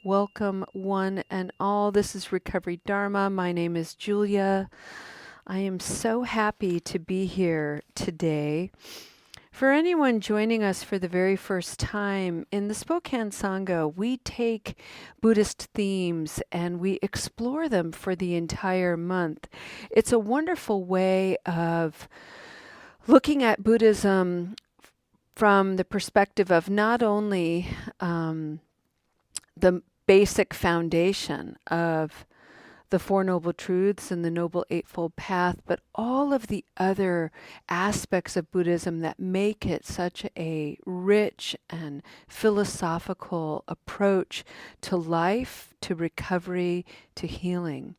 Welcome, one and all. This is Recovery Dharma. My name is Julia. I am so happy to be here today. For anyone joining us for the very first time, in the Spokane Sangha, we take Buddhist themes and we explore them for the entire month. It's a wonderful way of looking at Buddhism from the perspective of not only the basic foundation of the Four Noble Truths and the Noble Eightfold Path, but all of the other aspects of Buddhism that make it such a rich and philosophical approach to life, to recovery, to healing.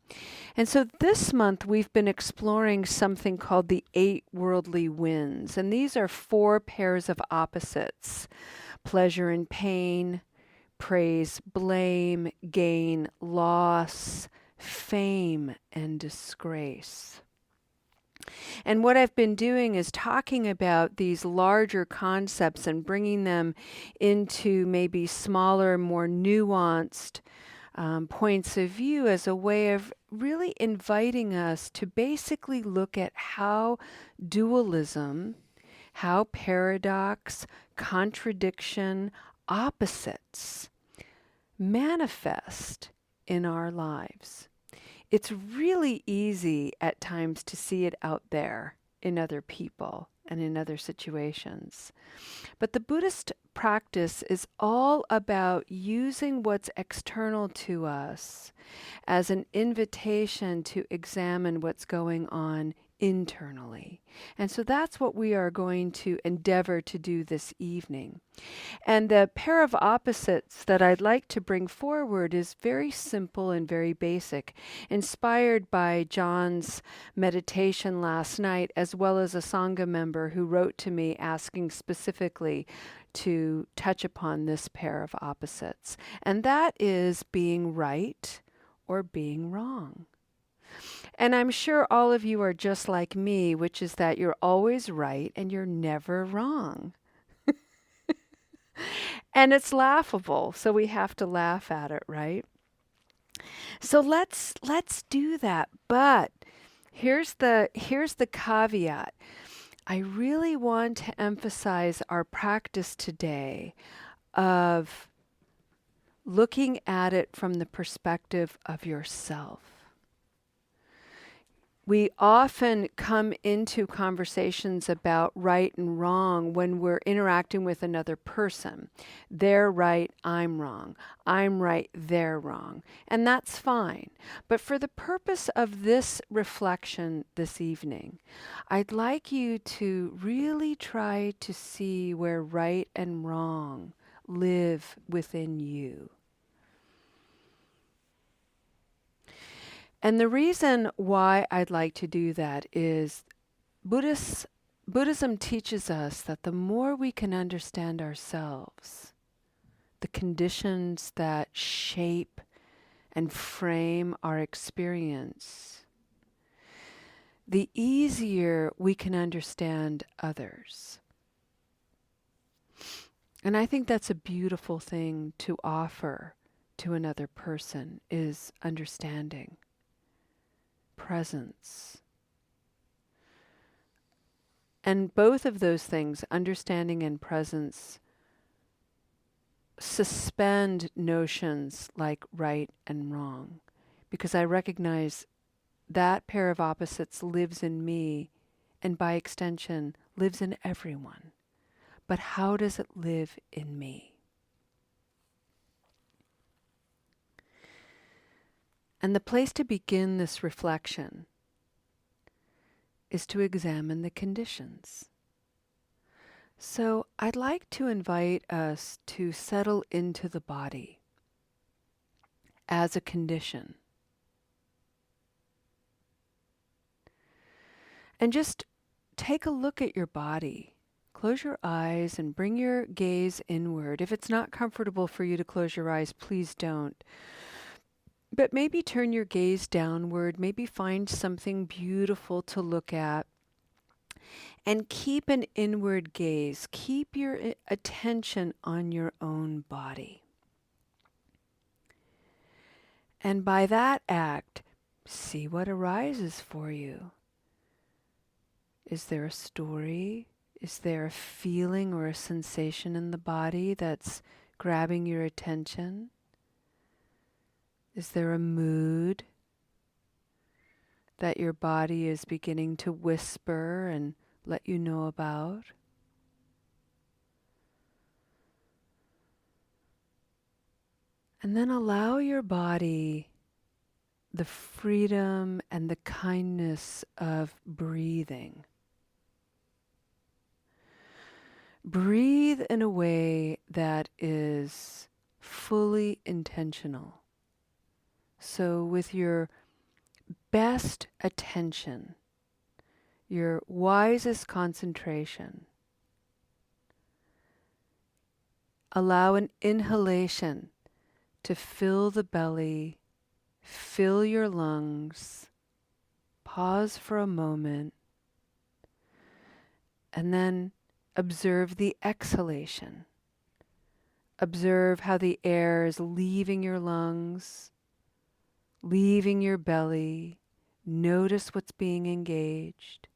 And so this month we've been exploring something called the Eight Worldly Winds, and these are four pairs of opposites: pleasure and pain, praise, blame, gain, loss, fame, and disgrace. And what I've been doing is talking about these larger concepts and bringing them into maybe smaller, more nuanced points of view as a way of really inviting us to basically look at how dualism, how paradox, contradiction, opposites manifest in our lives. It's really easy at times to see it out there in other people and in other situations. But the Buddhist practice is all about using what's external to us as an invitation to examine what's going on internally. And so that's what we are going to endeavor to do this evening. And the pair of opposites that I'd like to bring forward is very simple and very basic, inspired by John's meditation last night, as well as a Sangha member who wrote to me asking specifically to touch upon this pair of opposites. And that is being right or being wrong. And I'm sure all of you are just like me, which is that you're always right and you're never wrong. And it's laughable, so we have to laugh at it, right? So let's do that. But here's the caveat. I really want to emphasize our practice today of looking at it from the perspective of yourself. We often come into conversations about right and wrong when we're interacting with another person. They're right, I'm wrong. I'm right, they're wrong. And that's fine. But for the purpose of this reflection this evening, I'd like you to really try to see where right and wrong live within you. And the reason why I'd like to do that is Buddhism teaches us that the more we can understand ourselves, the conditions that shape and frame our experience, the easier we can understand others. And I think that's a beautiful thing to offer to another person, is understanding, presence. And both of those things, understanding and presence, suspend notions like right and wrong, because I recognize that pair of opposites lives in me and by extension lives in everyone. But how does it live in me? And the place to begin this reflection is to examine the conditions. So I'd like to invite us to settle into the body as a condition. And just take a look at your body. Close your eyes and bring your gaze inward. If it's not comfortable for you to close your eyes, please don't. But maybe turn your gaze downward, maybe find something beautiful to look at. And keep an inward gaze. Keep your attention on your own body. And by that act, see what arises for you. Is there a story? Is there a feeling or a sensation in the body that's grabbing your attention? Is there a mood that your body is beginning to whisper and let you know about? And then allow your body the freedom and the kindness of breathing. Breathe in a way that is fully intentional. So with your best attention, your wisest concentration, allow an inhalation to fill the belly, fill your lungs, pause for a moment, and then observe the exhalation. Observe how the air is leaving your lungs, leaving your belly. Notice what's being engaged.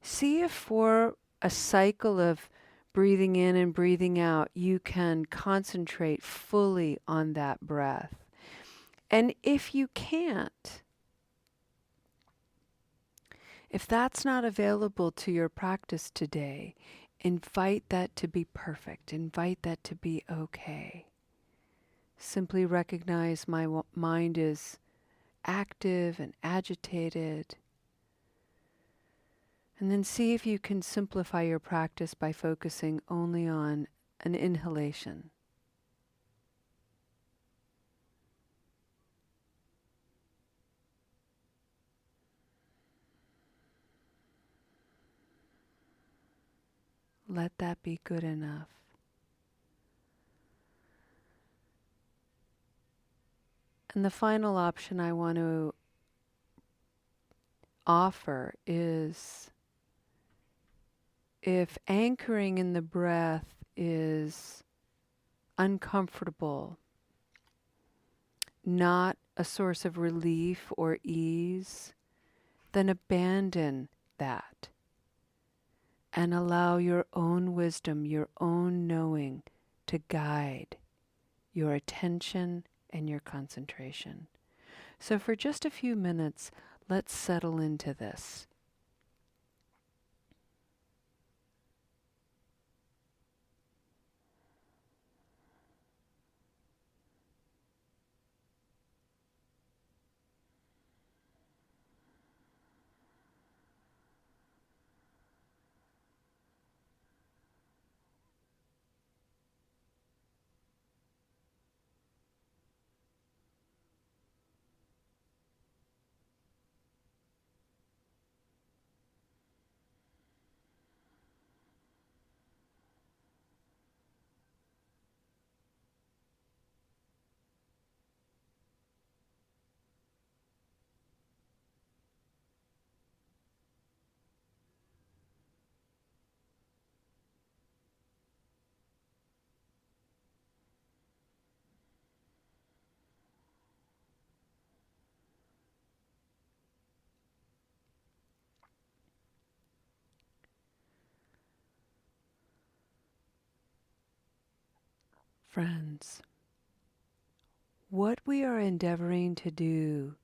See if for a cycle of breathing in and breathing out, you can concentrate fully on that breath. And if you can't, if that's not available to your practice today, invite that to be perfect. Invite that to be okay. Simply recognize my mind is active and agitated. And then see if you can simplify your practice by focusing only on an inhalation. Let that be good enough. And the final option I want to offer is if anchoring in the breath is uncomfortable, not a source of relief or ease, then abandon that and allow your own wisdom, your own knowing to guide your attention and your concentration. So for just a few minutes, let's settle into this. Friends, what we are endeavoring to do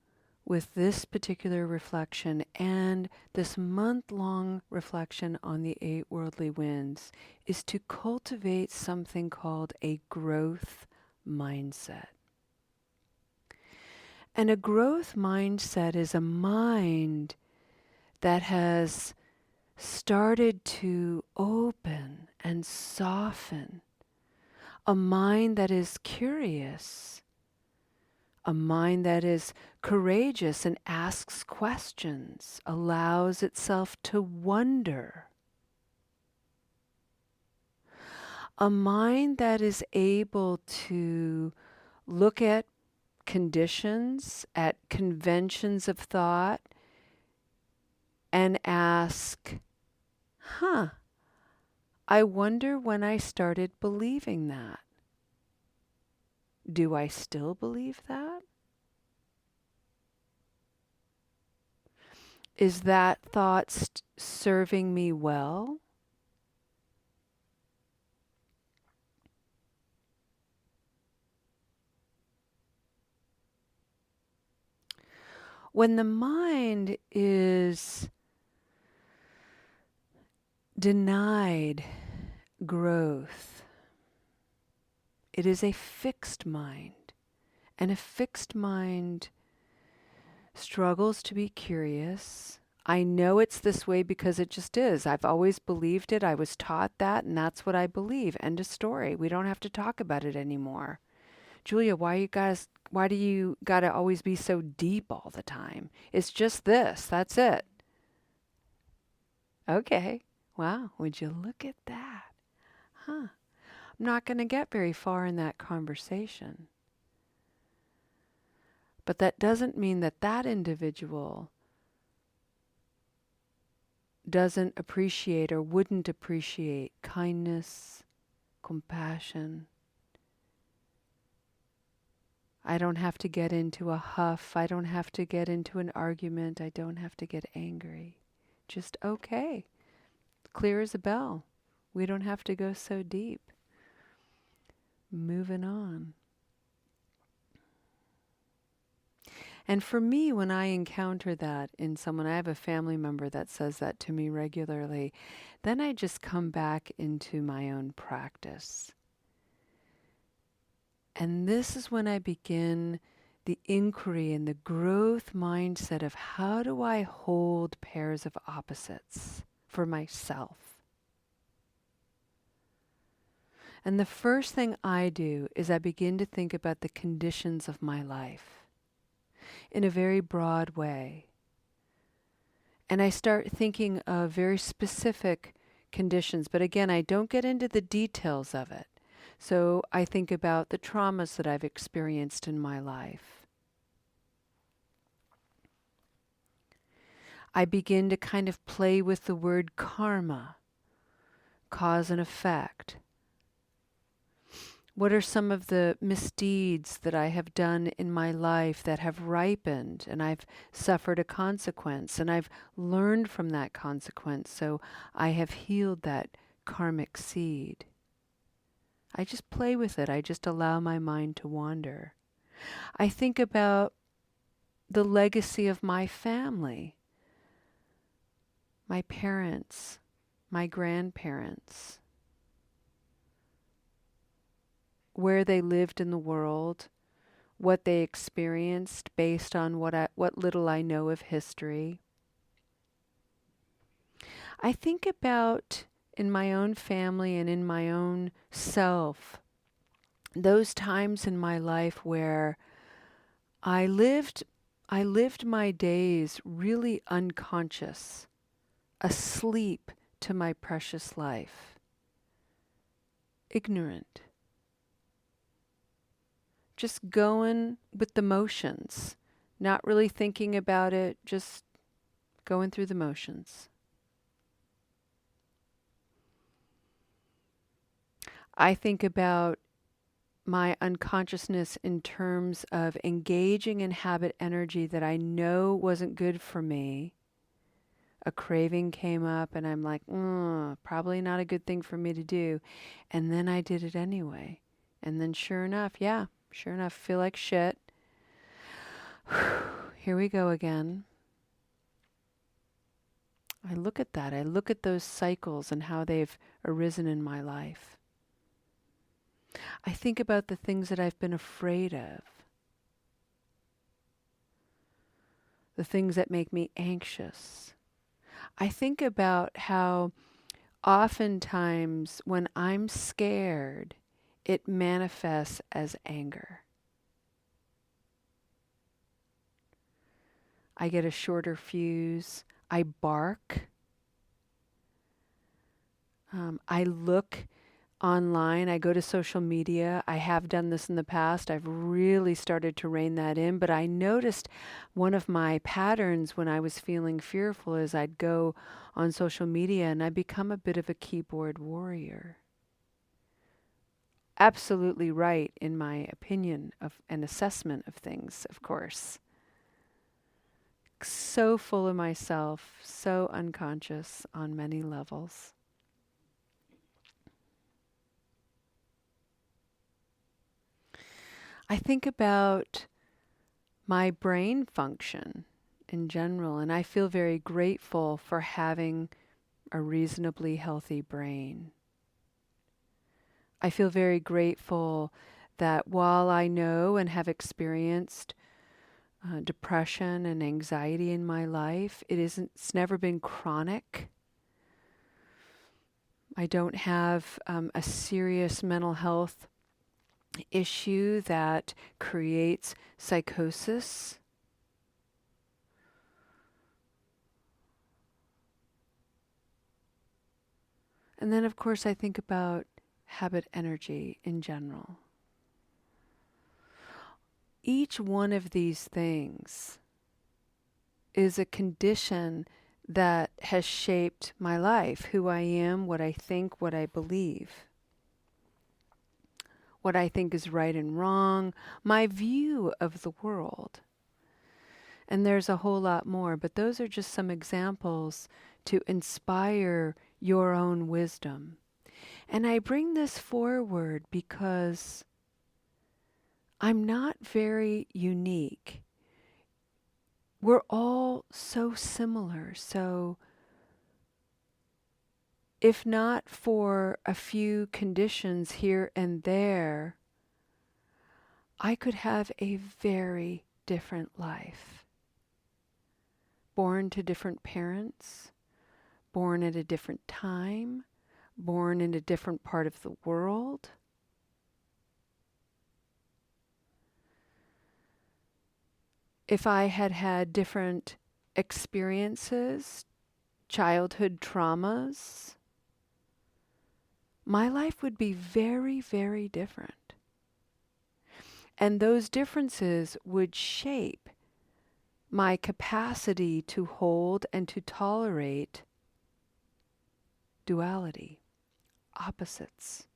with this particular reflection and this month-long reflection on the 8 worldly winds is to cultivate something called a growth mindset. And a growth mindset is a mind that has started to open and soften, a mind that is curious, a mind that is courageous and asks questions, allows itself to wonder. A mind that is able to look at conditions, at conventions of thought, and ask, I wonder when I started believing that. Do I still believe that? Is that thought serving me well? When the mind is denied growth, it is a fixed mind. And a fixed mind struggles to be curious. I know it's this way because it just is. I've always believed it. I was taught that, and that's what I believe. End of story. We don't have to talk about it anymore. Julia, why do you gotta always be so deep all the time? It's just this. That's it. Okay. Wow. Would you look at that? Huh. I'm not going to get very far in that conversation. But that doesn't mean that that individual doesn't appreciate or wouldn't appreciate kindness, compassion. I don't have to get into a huff. I don't have to get into an argument. I don't have to get angry. Just okay. Clear as a bell. We don't have to go so deep. Moving on. And for me, when I encounter that in someone, I have a family member that says that to me regularly, then I just come back into my own practice. And this is when I begin the inquiry and the growth mindset of how do I hold pairs of opposites for myself? And the first thing I do is I begin to think about the conditions of my life in a very broad way. And I start thinking of very specific conditions. But again, I don't get into the details of it. So I think about the traumas that I've experienced in my life. I begin to kind of play with the word karma, cause and effect. What are some of the misdeeds that I have done in my life that have ripened and I've suffered a consequence and I've learned from that consequence, so I have healed that karmic seed. I just play with it. I just allow my mind to wander. I think about the legacy of my family, my parents, my grandparents, where they lived in the world, what they experienced based on what little I know of history. I think about in my own family and in my own self, those times in my life where I lived my days really unconscious, asleep to my precious life, ignorant. Just going with the motions, not really thinking about it, just going through the motions. I think about my unconsciousness in terms of engaging in habit energy that I know wasn't good for me. A craving came up and I'm like, probably not a good thing for me to do. And then I did it anyway. And then sure enough, feel like shit. Here we go again. I look at that. I look at those cycles and how they've arisen in my life. I think about the things that I've been afraid of. The things that make me anxious. I think about how oftentimes when I'm scared, it manifests as anger. I get a shorter fuse. I bark. I look online. I go to social media. I have done this in the past. I've really started to rein that in. But I noticed one of my patterns when I was feeling fearful is I'd go on social media and I become a bit of a keyboard warrior. Absolutely right in my opinion of an assessment of things, of course. so full of myself, so unconscious on many levels. I think about my brain function in general, and I feel very grateful for having a reasonably healthy brain. I feel very grateful that while I know and have experienced depression and anxiety in my life, it's never been chronic. I don't have a serious mental health issue that creates psychosis. And then, of course, I think about habit energy in general. Each one of these things is a condition that has shaped my life, who I am, what I think, what I believe, what I think is right and wrong, my view of the world. And there's a whole lot more, but those are just some examples to inspire your own wisdom. And I bring this forward because I'm not very unique. We're all so similar. So if not for a few conditions here and there, I could have a very different life. Born to different parents, born at a different time, born in a different part of the world. If I had had different experiences, childhood traumas, my life would be very, very different. And those differences would shape my capacity to hold and to tolerate duality, opposites.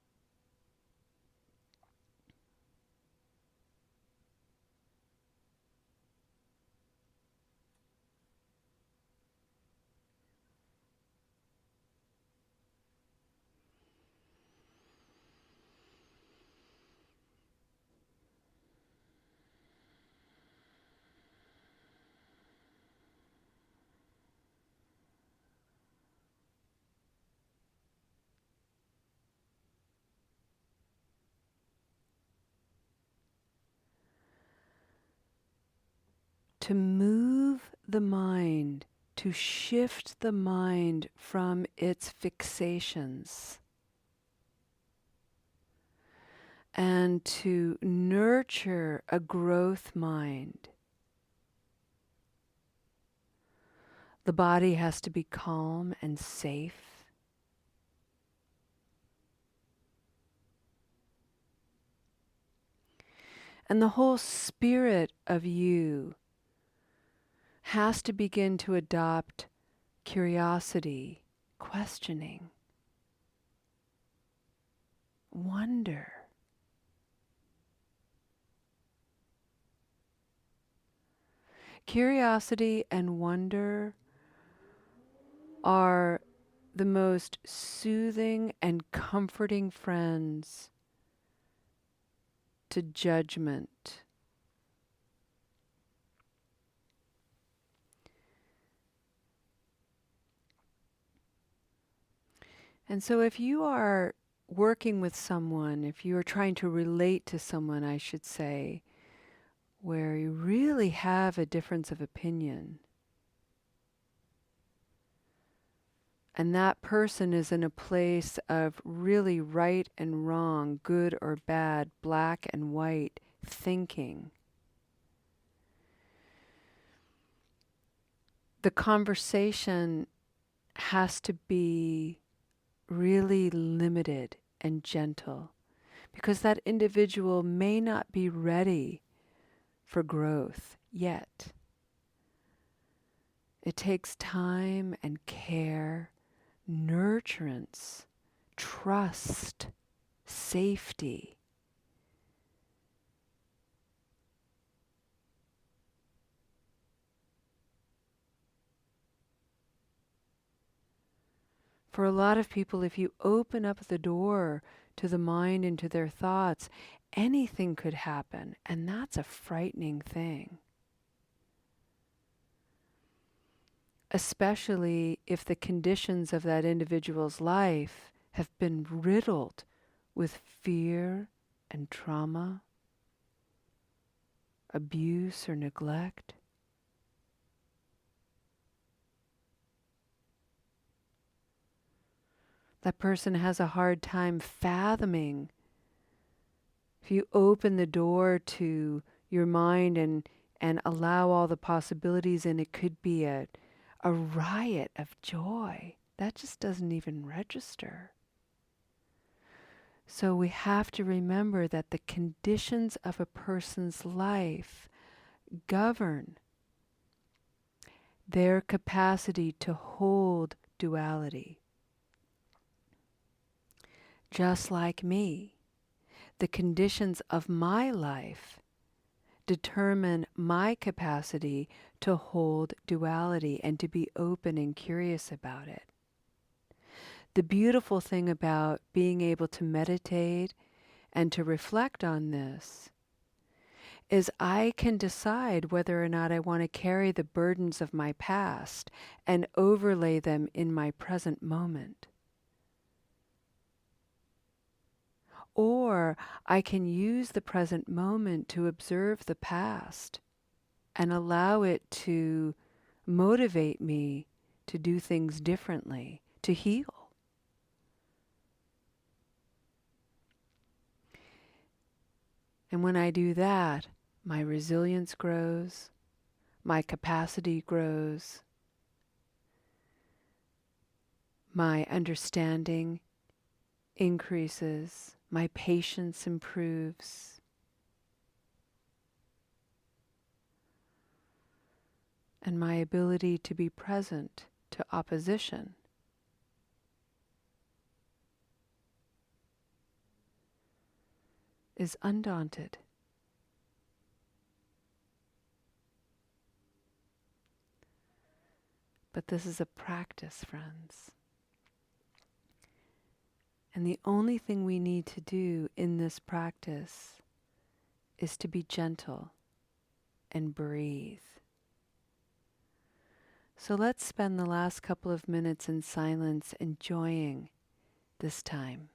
To move the mind, to shift the mind from its fixations, and to nurture a growth mind. The body has to be calm and safe. And the whole spirit of you has to begin to adopt curiosity, questioning, wonder. Curiosity and wonder are the most soothing and comforting friends to judgment. And so if you are working with someone, if you are trying to relate to someone, I should say, where you really have a difference of opinion, and that person is in a place of really right and wrong, good or bad, black and white thinking, the conversation has to be really limited and gentle, because that individual may not be ready for growth yet. It takes time and care, nurturance, trust, safety. For a lot of people, if you open up the door to the mind and to their thoughts, anything could happen, and that's a frightening thing. Especially if the conditions of that individual's life have been riddled with fear and trauma, abuse or neglect. That person has a hard time fathoming. If you open the door to your mind and allow all the possibilities, and it could be a riot of joy. That just doesn't even register. So we have to remember that the conditions of a person's life govern their capacity to hold duality. Just like me, the conditions of my life determine my capacity to hold duality and to be open and curious about it. The beautiful thing about being able to meditate and to reflect on this is I can decide whether or not I want to carry the burdens of my past and overlay them in my present moment. Or I can use the present moment to observe the past and allow it to motivate me to do things differently, to heal. And when I do that, my resilience grows, my capacity grows, my understanding increases, my patience improves. And my ability to be present to opposition is undaunted. But this is a practice, friends. And the only thing we need to do in this practice is to be gentle and breathe. So let's spend the last couple of minutes in silence enjoying this time.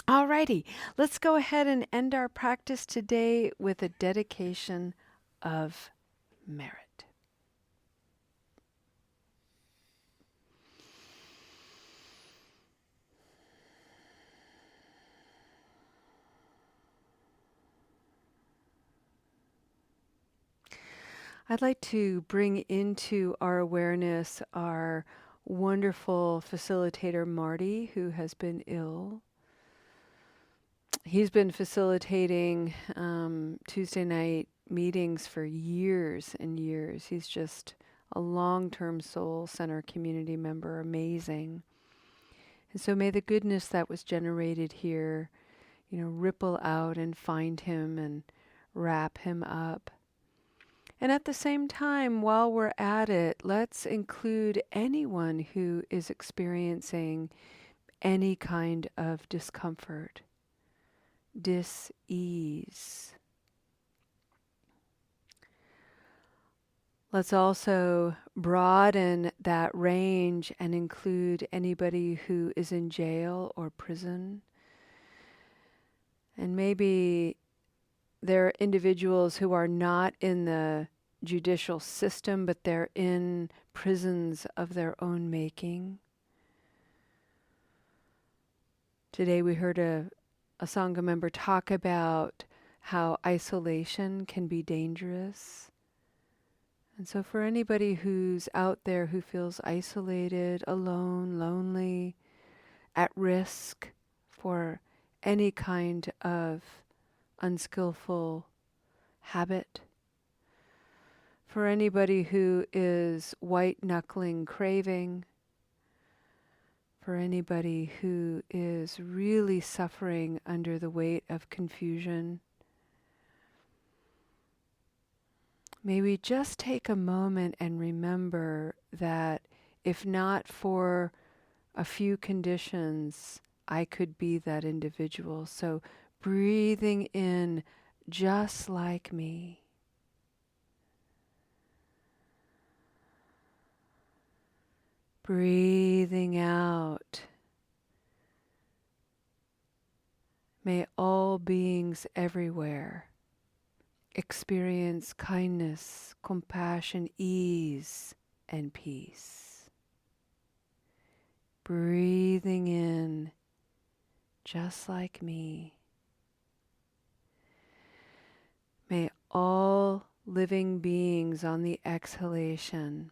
Alrighty, let's go ahead and end our practice today with a dedication of merit. I'd like to bring into our awareness our wonderful facilitator, Marty, who has been ill. He's been facilitating Tuesday night meetings for years and years. He's just a long-term Soul Center community member, amazing. And so may the goodness that was generated here, ripple out and find him and wrap him up. And at the same time, while we're at it, let's include anyone who is experiencing any kind of discomfort, dis-ease. Let's also broaden that range and include anybody who is in jail or prison. And maybe there are individuals who are not in the judicial system, but they're in prisons of their own making. Today we heard a Sangha member talk about how isolation can be dangerous. And so for anybody who's out there who feels isolated, alone, lonely, at risk for any kind of unskillful habit, for anybody who is white-knuckling craving, for anybody who is really suffering under the weight of confusion, may we just take a moment and remember that if not for a few conditions, I could be that individual. So breathing in just like me. Breathing out. May all beings everywhere experience kindness, compassion, ease, and peace. Breathing in just like me. May all living beings on the exhalation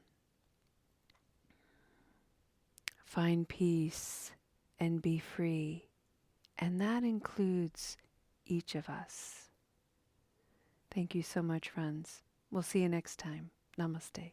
find peace and be free. And that includes each of us. Thank you so much, friends. We'll see you next time. Namaste.